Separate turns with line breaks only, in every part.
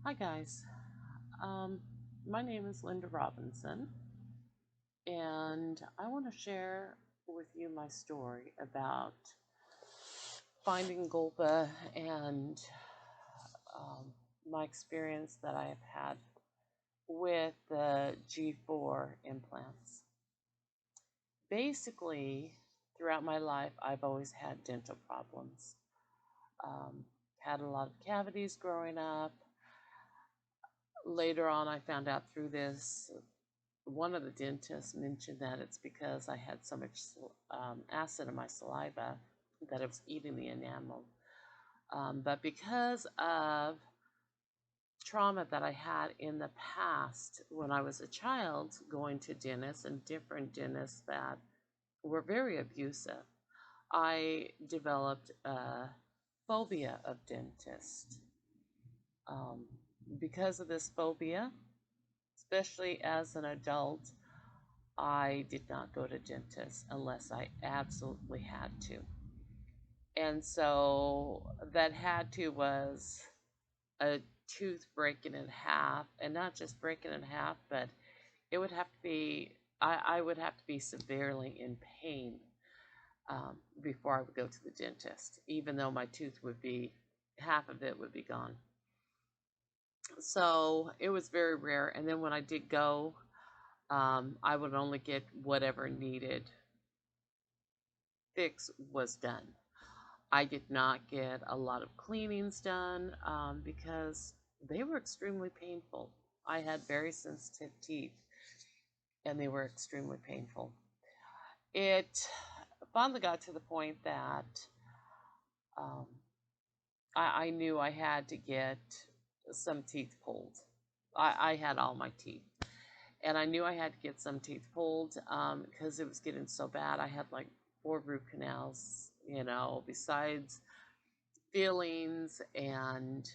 Hi, guys. Um, my name is Linda Robinson, and I want to share with you my story about finding Golpa and um, my experience that I have had with the G4 implants. Basically, throughout my life, I've always had dental problems. Um, had a lot of cavities growing up. Later on, I found out through this one of the dentists mentioned that it's because I had so much acid in my saliva that it was eating the enamel. But because of trauma that I had in the past when I was a child, going to dentists and different dentists that were very abusive, I developed a phobia of dentists. Um, because of this phobia, especially as an adult, I did not go to dentists unless I absolutely had to. And so that had to was a tooth breaking in half, and not just breaking in half, but it would have to be, I would have to be severely in pain before I would go to the dentist, even though my tooth would be, half of it would be gone. So it was very rare. And then when I did go, I would only get whatever needed fix was done. I did not get a lot of cleanings done because they were extremely painful. I had very sensitive teeth and they were extremely painful. It finally got to the point that um, I knew I had to get some teeth pulled. I had all my teeth. And I knew I had to get some teeth pulled because it was getting so bad. I had like 4 root canals, besides fillings, and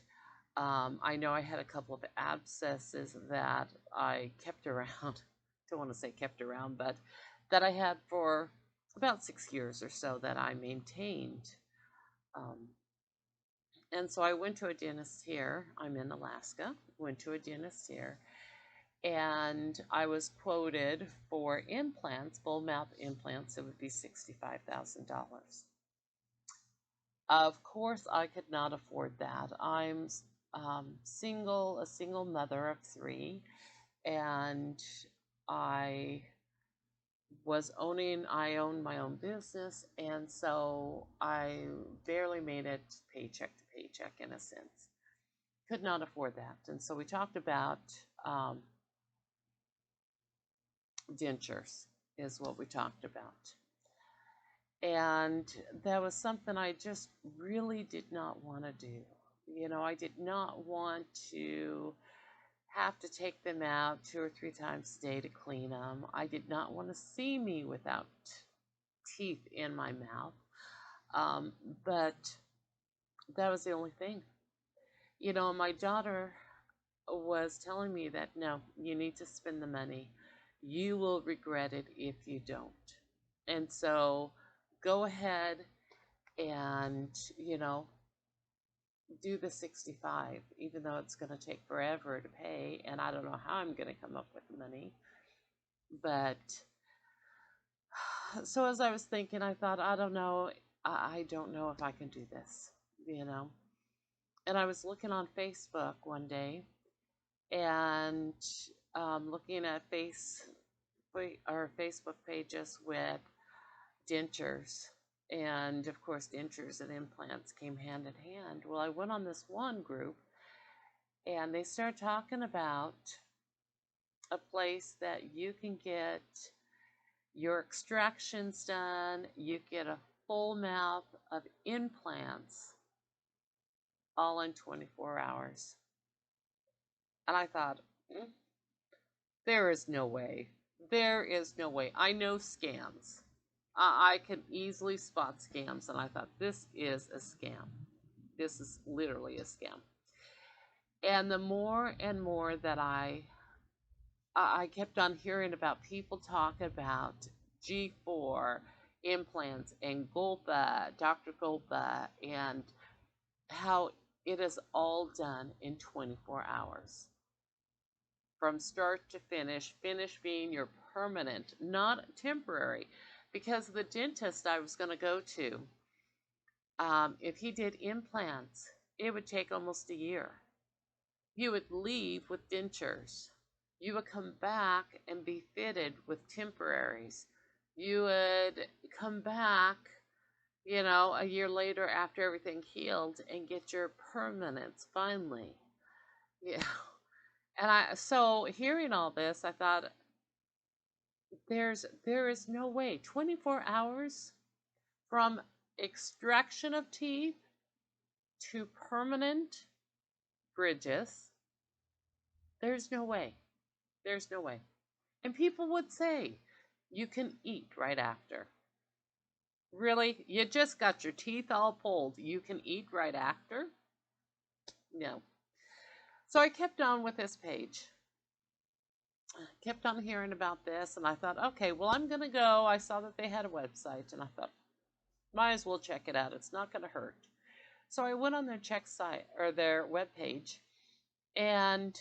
I know I had a couple of abscesses that I kept around. Don't want to say kept around, but that I had for about 6 years or so that I maintained. Um, and so I went to a dentist here. I'm in Alaska. Went to a dentist here, and I was quoted for implants, full mouth implants. It would be $65,000. Of course, I could not afford that. I'm single, a single mother of 3, and I I owned my own business, and so I barely made it paycheck to paycheck in a sense. Could not afford that. And so we talked about um, dentures, is what we talked about. And that was something I just really did not want to do. I did not want to have to take them out 2 or 3 times a day to clean them. I did not want to see me without teeth in my mouth. Um, but that was the only thing. My daughter was telling me that no, you need to spend the money. You will regret it if you don't. And so go ahead and, do the 65, even though it's going to take forever to pay. And I don't know how I'm going to come up with the money. But so as I was thinking, I thought, I don't know. I don't know if I can do this, you know. And I was looking on Facebook one day and looking at Facebook pages with dentures. And of course, dentures and implants came hand in hand. Well, I went on this one group and they started talking about a place that you can get your extractions done. You get a full mouth of implants all in 24 hours. And I thought, there is no way. There is no way. I know scams. I can easily spot scams, and I thought, this is a scam. This is literally a scam. And the more and more that I kept on hearing about people talk about G4 implants and Golpa, Dr. Golpa, and how It is all done in 24 hours. From start to finish, finish being your permanent, not temporary. Because the dentist I was going to go to, if he did implants, it would take almost a year. You would leave with dentures. You would come back and be fitted with temporaries. You would come back, a year later after everything healed and get your permanents finally. Yeah. So hearing all this, I thought there is no way. 24 hours from extraction of teeth to permanent bridges. There's no way. There's no way. And people would say, you can eat right after. Really? You just got your teeth all pulled. You can eat right after? No. So I kept on with this page. Kept on hearing about this, and I thought, okay, well, I'm going to go. I saw that they had a website, and I thought, might as well check it out. It's not going to hurt. So I went on their site or their webpage, and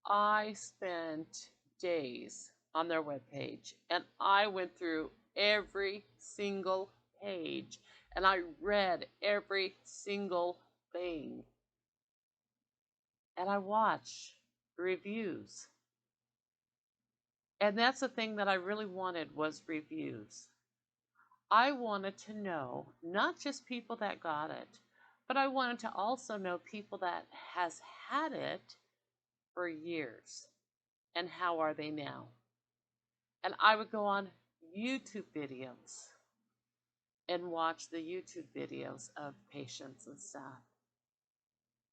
I spent days on their webpage, and I went through every single page, and I read every single thing, and I watched reviews. And that's the thing that I really wanted was reviews. I wanted to know not just people that got it, but I wanted to also know people that has had it for years, and how are they now. And I would go on YouTube videos and watch the YouTube videos of patients and stuff.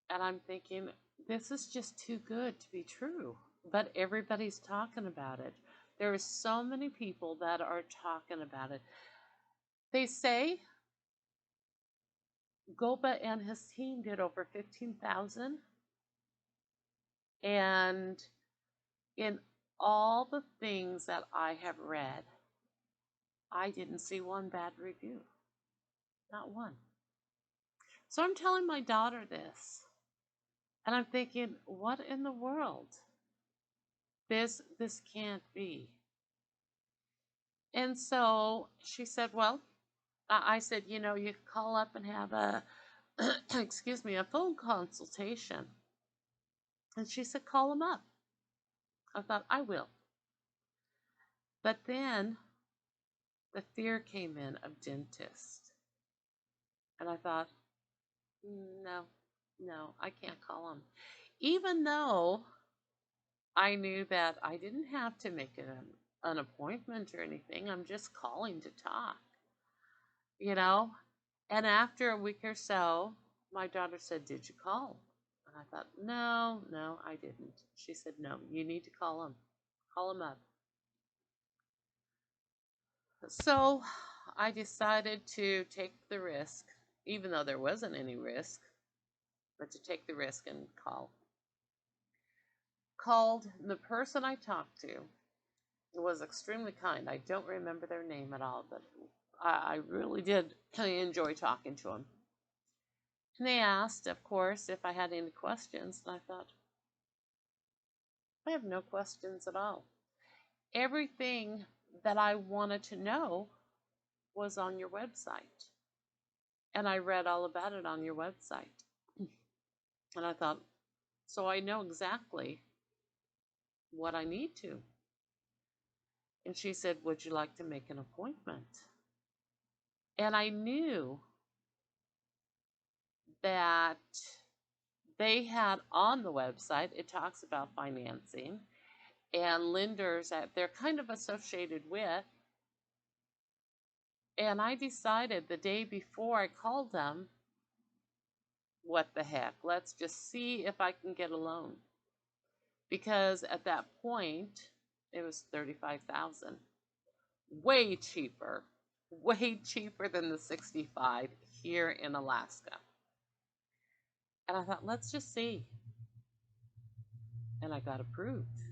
And I'm thinking, this is just too good to be true. But everybody's talking about it. There are so many people that are talking about it. They say Golpa and his team did over 15,000. And in all the things that I have read, I didn't see one bad review. Not one. So I'm telling my daughter this. And I'm thinking, what in the world? This can't be. And so she said, well, I said, you could call up and have a, excuse me, a phone consultation. And she said, call them up. I thought, I will. But then the fear came in of dentists. And I thought, no, I can't call them. Even though I knew that I didn't have to make an appointment or anything. I'm just calling to talk, you know? And after a week or so, my daughter said, did you call? And I thought, no, I didn't. She said, no, you need to call him. Call him up. So I decided to take the risk, even though there wasn't any risk, but to take the risk and call. Called. The person I talked to was extremely kind. I don't remember their name at all, but I really did enjoy talking to them. And they asked, of course, if I had any questions, and I thought, I have no questions at all. Everything that I wanted to know was on your website. And I read all about it on your website. And I thought, so I know exactly what I need to. And she said, would you like to make an appointment? And I knew that they had on the website, it talks about financing and lenders that they're kind of associated with. And I decided the day before I called them, what the heck, let's just see if I can get a loan. Because at that point, it was $35,000. Way cheaper than the 65 here in Alaska. And I thought, let's just see. And I got approved.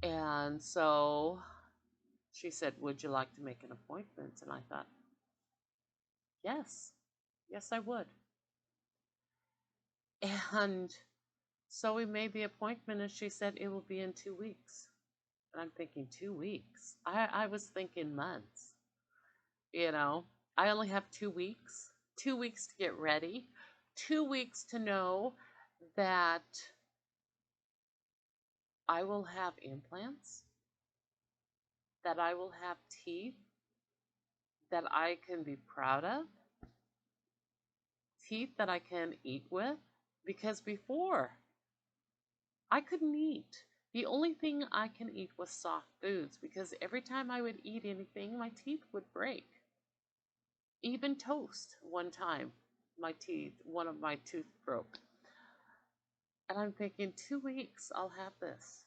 And so she said, would you like to make an appointment? And I thought, yes, I would. And so we made the appointment, and she said it will be in 2 weeks. And I'm thinking, 2 weeks? I was thinking months. You know, I only have 2 weeks, 2 weeks to get ready, 2 weeks to know that I will have implants, that I will have teeth that I can be proud of, teeth that I can eat with. Because before, I couldn't eat. The only thing I can eat was soft foods because every time I would eat anything, my teeth would break. Even toast, one time, one of my tooth broke. And I'm thinking, 2 weeks, I'll have this.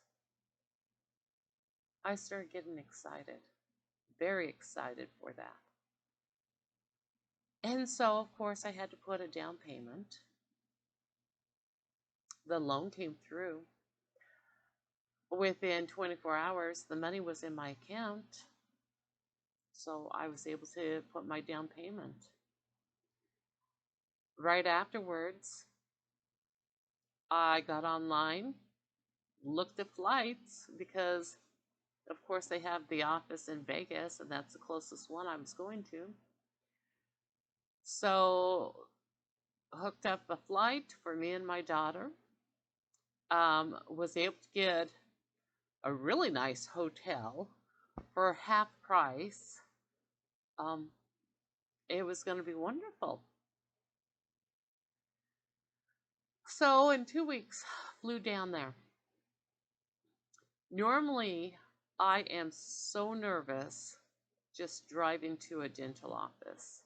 I started getting excited, very excited for that. And so, of course, I had to put a down payment. The loan came through. Within 24 hours, the money was in my account. So I was able to put my down payment. Right afterwards, I got online, looked at flights because, of course, they have the office in Vegas, and that's the closest one I was going to. So, hooked up a flight for me and my daughter. Was able to get a really nice hotel for half price. Um, it was going to be wonderful. So, in 2 weeks, flew down there. Normally, I am so nervous just driving to a dental office.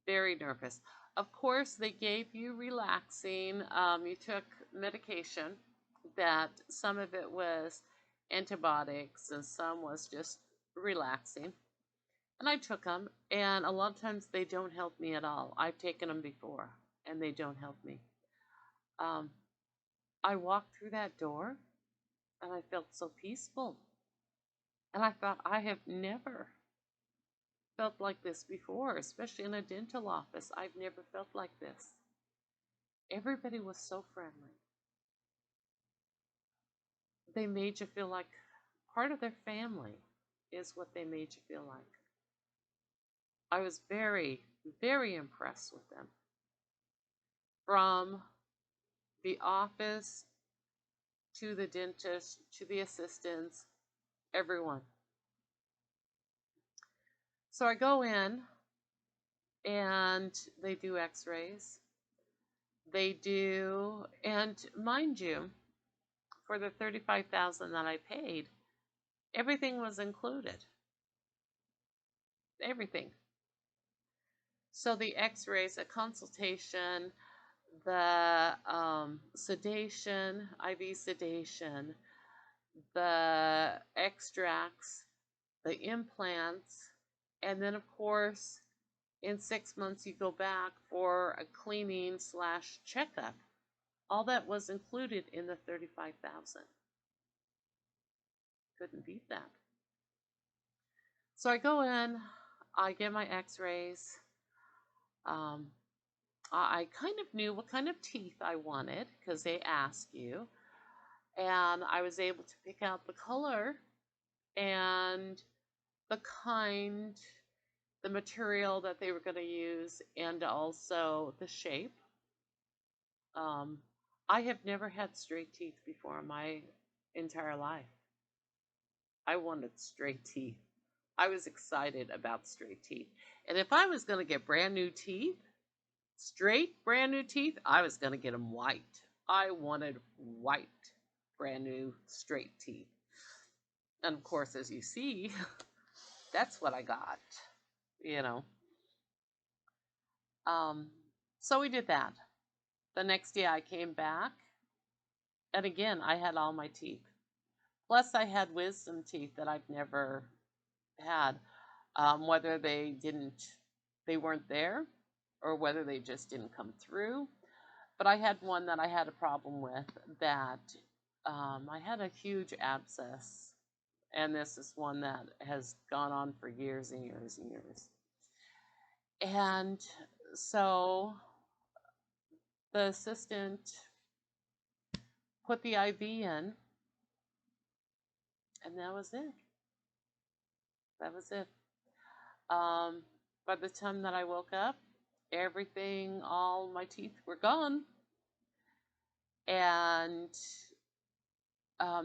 Very nervous. Of course, they gave you relaxing. You took medication that some of it was antibiotics and some was just relaxing. And I took them, and a lot of times they don't help me at all. I've taken them before, and they don't help me. Um, I walked through that door, and I felt so peaceful. And I thought, I have never felt like this before, especially in a dental office. I've never felt like this. Everybody was so friendly. They made you feel like part of their family is what they made you feel like. I was very, very impressed with them. From the office to the dentist to the assistants, everyone. So I go in and they do x-rays. They do, and mind you, for the $35,000 that I paid, everything was included. Everything. So the x-rays, a consultation, the sedation, IV sedation, the extracts, the implants, and then of course in 6 months you go back for a cleaning / checkup. All that was included in the $35,000. Couldn't beat that. So I go in, I get my x-rays. Um, I kind of knew what kind of teeth I wanted because they ask you. And I was able to pick out the color and the kind, the material that they were going to use, and also the shape. Um, I have never had straight teeth before in my entire life. I wanted straight teeth. I was excited about straight teeth. And if I was going to get brand new teeth, straight brand new teeth, I was going to get them white. I wanted white, brand new, straight teeth. And of course, as you see, that's what I got, you know. Um, so we did that. The next day I came back, and again, I had all my teeth. Plus, I had wisdom teeth that I've never had, whether they weren't there, or whether they just didn't come through. But I had one that I had a problem with that I had a huge abscess, and this is one that has gone on for years and years and years. And so The assistant put the IV in, and that was it. That was it. Um, by the time that I woke up, everything, all my teeth were gone. And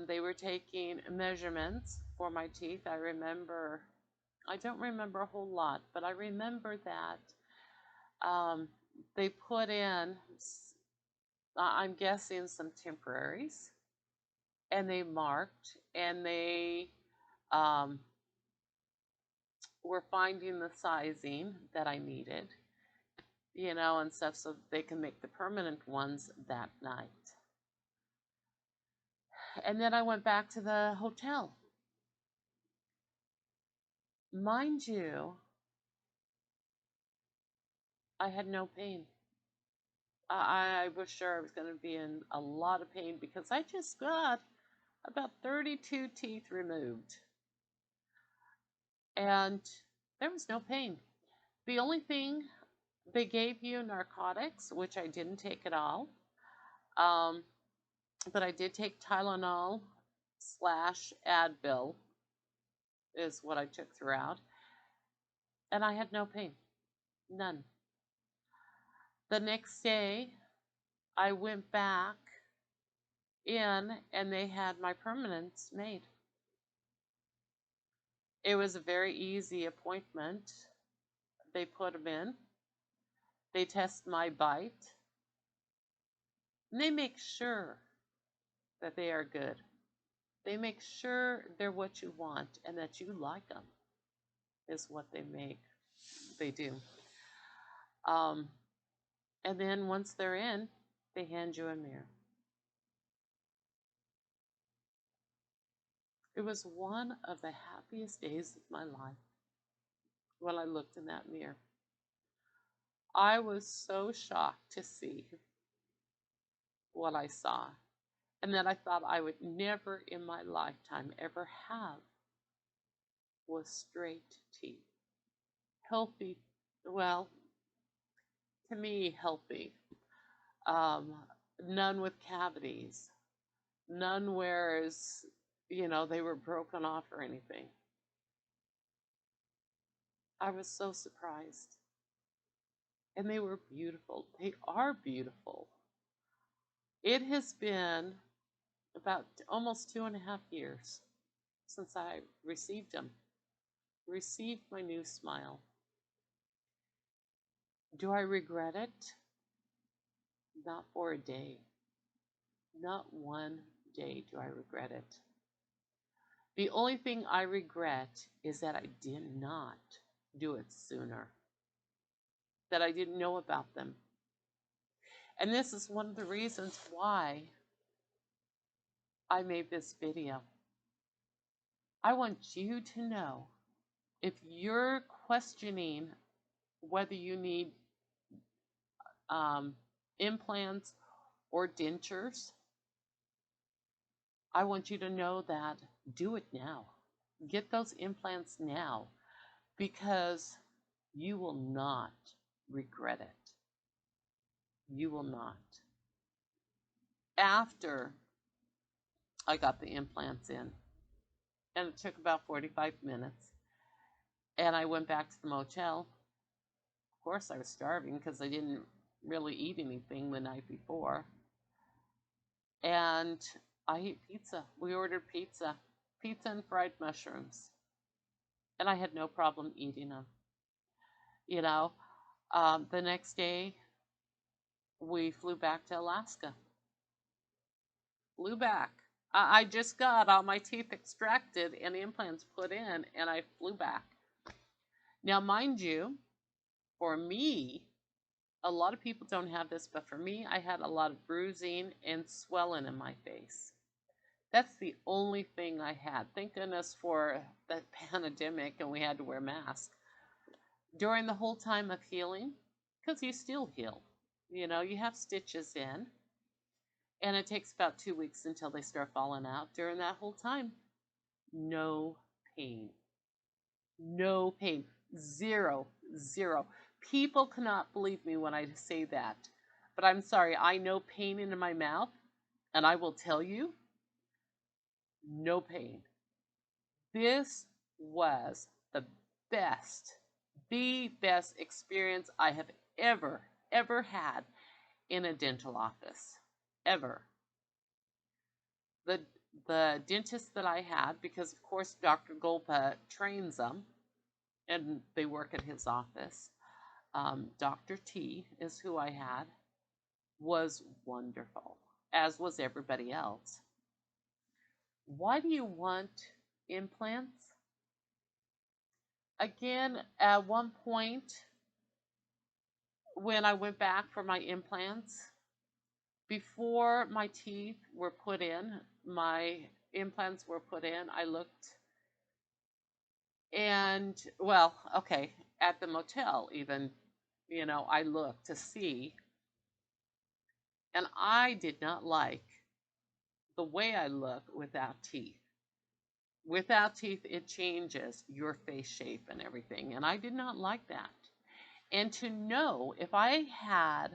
they were taking measurements for my teeth. I don't remember a whole lot, but I remember that they put in, I'm guessing, some temporaries, and they marked, and they um, were finding the sizing that I needed, and stuff, so they can make the permanent ones that night. And then I went back to the hotel. Mind you, I had no pain. I was sure I was going to be in a lot of pain because I just got about 32 teeth removed. And there was no pain. The only thing, they gave you narcotics, which I didn't take at all. But I did take Tylenol / Advil, is what I took throughout. And I had no pain. None. The next day, I went back in and they had my permanents made. It was a very easy appointment. They put them in. They test my bite. And they make sure that they are good. They make sure they're what you want and that you like them, is what they do. And then once they're in, they hand you a mirror. It was one of the happiest days of my life when I looked in that mirror. I was so shocked to see what I saw, and that I thought I would never in my lifetime ever have, was straight teeth. Healthy, well, to me, healthy. Um, None with cavities, none whereas, they were broken off or anything. I was so surprised. And they were beautiful. They are beautiful. It has been about almost 2.5 years since I received them. Received my new smile. Do I regret it? Not for a day. Not one day do I regret it. The only thing I regret is that I did not do it sooner, that I didn't know about them. And this is one of the reasons why I made this video. I want you to know, if you're questioning whether you need implants or dentures, I want you to know that do it now. Get those implants now, because you will not regret it. You will not. After I got the implants in, and it took about 45 minutes, and I went back to the motel. Of course, I was starving because I didn't really eat anything the night before. And I ate pizza. We ordered pizza and fried mushrooms. And I had no problem eating them. The next day, we flew back to Alaska. Flew back. I just got all my teeth extracted and implants put in, and I flew back. Now, mind you, for me, a lot of people don't have this, but for me, I had a lot of bruising and swelling in my face. That's the only thing I had. Thank goodness for the pandemic and we had to wear masks. During the whole time of healing, because you still heal, you have stitches in, and it takes about 2 weeks until they start falling out. During that whole time, no pain. No pain. Zero. People cannot believe me when I say that. But I'm sorry, I know pain in my mouth, and I will tell you, no pain. This was best, the best experience I have ever had in a dental office. Ever. The the dentist that I had, because of course Dr. Golpa trains them, and they work at his office. Dr. T is who I had, was wonderful, as was everybody else. Why do you want implants? Again, at one point when I went back for my implants, before my teeth were put in, my implants were put in, I looked and, well, okay, at the motel even, I looked to see, and I did not like the way I look without teeth. Without teeth, it changes your face shape and everything, and I did not like that. And to know if I had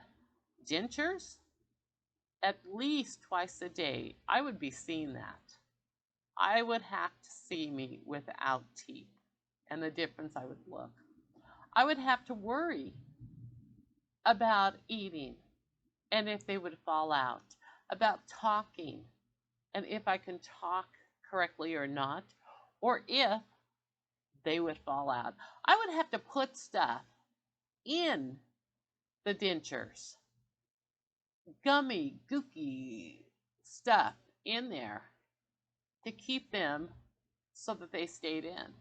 dentures at least twice a day, I would be seeing that. I would have to see me without teeth and the difference I would look. I would have to worry about eating and if they would fall out, about talking and if I can talk correctly or not, or if they would fall out. I would have to put stuff in the dentures, gummy, gooky stuff in there to keep them so that they stayed in.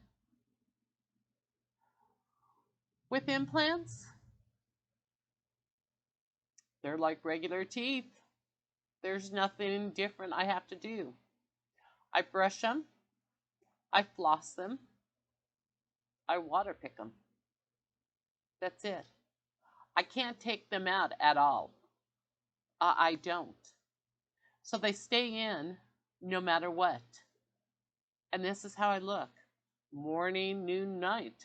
With implants, they're like regular teeth. There's nothing different I have to do. I brush them, I floss them, I water pick them. That's it. I can't take them out at all. I don't. So they stay in no matter what. And this is how I look. Morning, noon, night.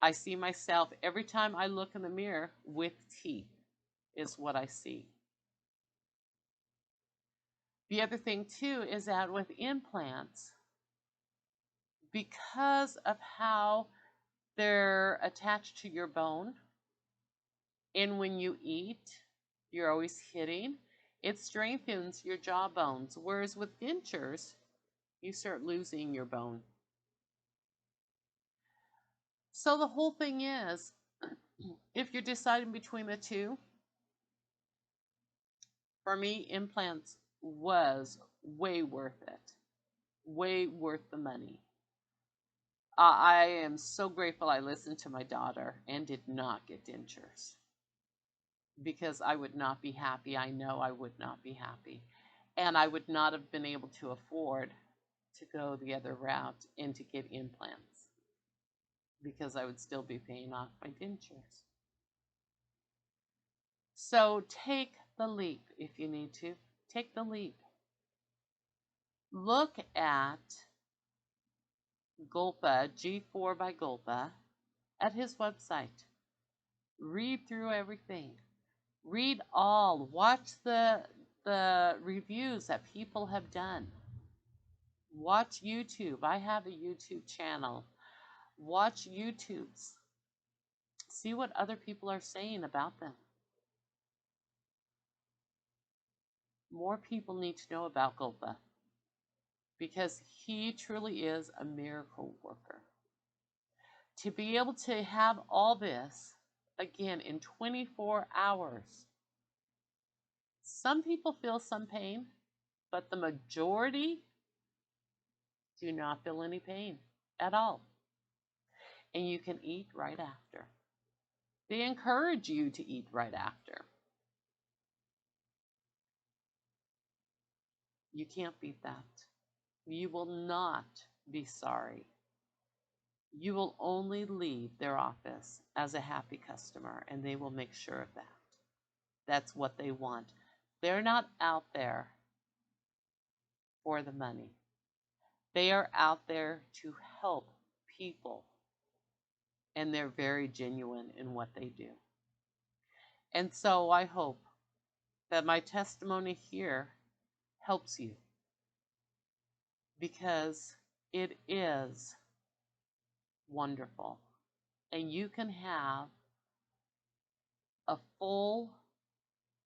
I see myself every time I look in the mirror with teeth is what I see. The other thing too is that with implants, because of how they're attached to your bone, and when you eat, you're always hitting, it strengthens your jaw bones. Whereas with dentures, you start losing your bone. So the whole thing is, if you're deciding between the two, for me, implants was way worth it. Way worth the money. I am so grateful I listened to my daughter and did not get dentures because I would not be happy. I know I would not be happy. And I would not have been able to afford to go the other route and to get implants because I would still be paying off my dentures. So take the leap if you need to. Take the leap. Look at Golpa, G4 by Golpa, at his website. Read through everything. Read all. Watch the reviews that people have done. Watch YouTube. I have a YouTube channel. Watch YouTubes. See what other people are saying about them. More people need to know about Golpa because he truly is a miracle worker. To be able to have all this, again, in 24 hours. Some people feel some pain, but the majority do not feel any pain at all. And you can eat right after. They encourage you to eat right after. You can't beat that. You will not be sorry. You will only leave their office as a happy customer, and they will make sure of that. That's what they want. They're not out there for the money. They are out there to help people, and they're very genuine in what they do. And so I hope that my testimony here helps you, because it is wonderful. And you can have a full,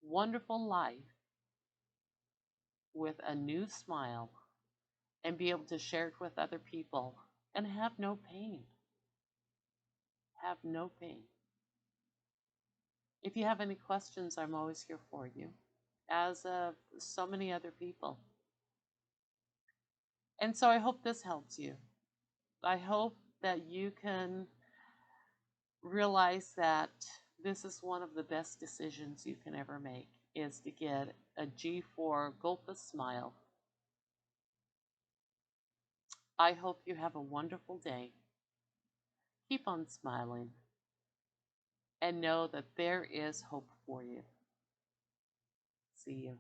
wonderful life with a new smile and be able to share it with other people and have no pain. Have no pain. If you have any questions, I'm always here for you, as of so many other people. And so I hope this helps you. I hope that you can realize that this is one of the best decisions you can ever make, is to get a G4 Golpa smile. I hope you have a wonderful day. Keep on smiling and know that there is hope for you. See you.